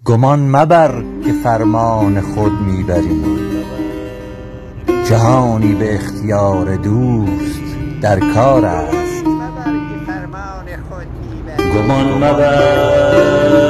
گمان مبر که فرمان خود میبری، جهانی به اختیار دوست در کار است. گمان مبر